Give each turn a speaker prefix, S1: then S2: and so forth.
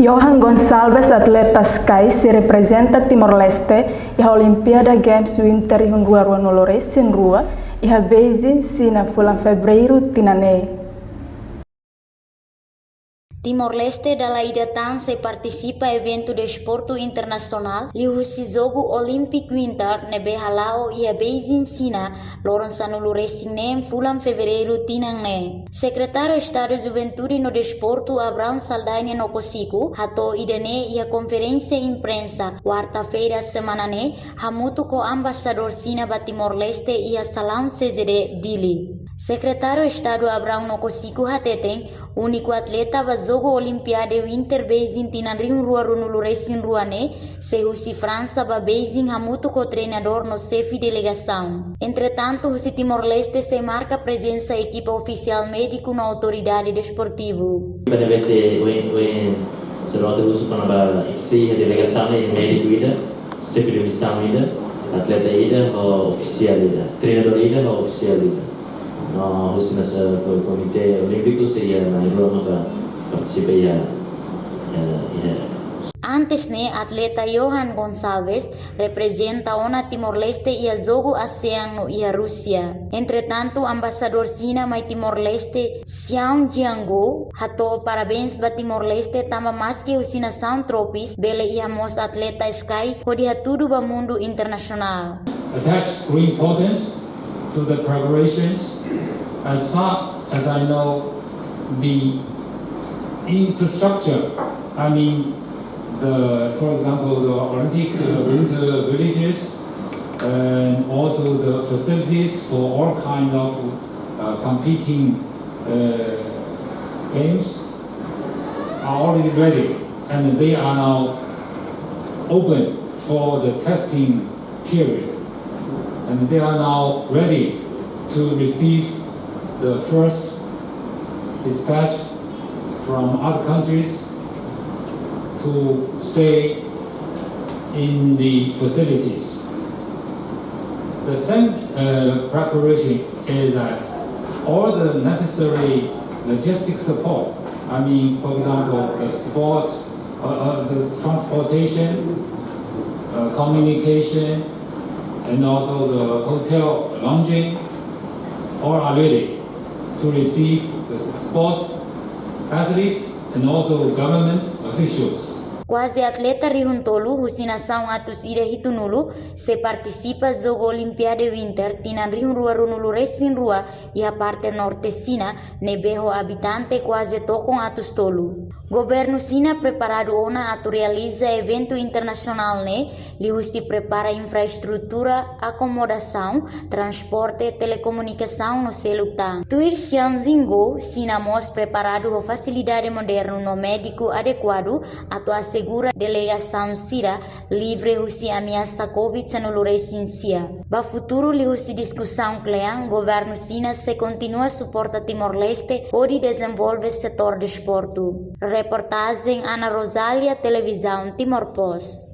S1: Johan Gonçalves, atleta Sky, se representa Timor-Leste e a Olimpíada Games Winter em Rua no Lores, em Rua, e a Beijing, China, em fevereiro, Tinanei.
S2: Timor-Leste dalla Idatan se participa evento de esporte internacional liu si jogo Olympic Winter nebe halao ia Beijing China loron sanulu resinem fulan fevereiro tinangne. Secretário Estado de Juventude no Desporto Abraham Saldaini no Cosico hato idene ia conferência imprensa quarta-feira semanane hamutu ko ambasador China ba Timor-Leste ia salam CZD Dili. Secretário Estado Abraham no Cosico hateten único atleta ba jogo Olimpiade Winter Beijing tinanriun rua runulu resin ruane se husi França ba Beijing hamutu ko treinador no chefe delegação. Entretanto, husi Timor-Leste se marca presença equipa oficial médico na autoridade desportivo.
S3: Pada vez serote usu panaba iksi delegação médico ida, chefe de missão ida, atleta ida ou oficial ida, treinador ida ou oficial ida. No, nasa Komite Olímpico seria na Irlanda para participar
S2: Antes ne atleta Johan Gonçalves representa ona Timor-Leste ia jogo ASEAN no ia Rússia. Entretanto, ambasador China mai Timor-Leste Xiao Jianguo hato parabéns ba Timor-Leste tamba maski usinação tropis bele ia mos atleta Sky hodi hatudu ba mundo internacional.
S4: Attach great importance to the preparations. As far as I know, the infrastructure, for example, the Olympic winter villages, and also the facilities for all kind of competing games are already ready, and they are now open for the testing period, and they are now ready to receive the first dispatch from other countries to stay in the facilities. The same preparation is that all the necessary logistic support, for example, the sports, the transportation, communication, and also the hotel lounging, all are ready to receive the sports athletes and also government officials.
S2: Quase atleta rihuntolu husinação atus ida hitunulu se participa jogo Olimpiade Winter tinan rihun rua runulu resin rua e a parte norte China nebeho habitante quase tokon atus tolu. Governo China preparado ona atu realiza evento internacional ne lihusti prepara infraestrutura, acomodação, transporte, telecomunicação no selutang. Tuir Xianjingo, China mos preparado ho facilidade moderno no médico adequado atu assegura delegação Sira livre husi ameaça Covid-19 resinsia. Ba futuro lihusi discussão clean, governo China se continua suporta Timor-Leste pode desenvolver setor de esporte. Reportagem Ana Rosália, Televisão Timor Post.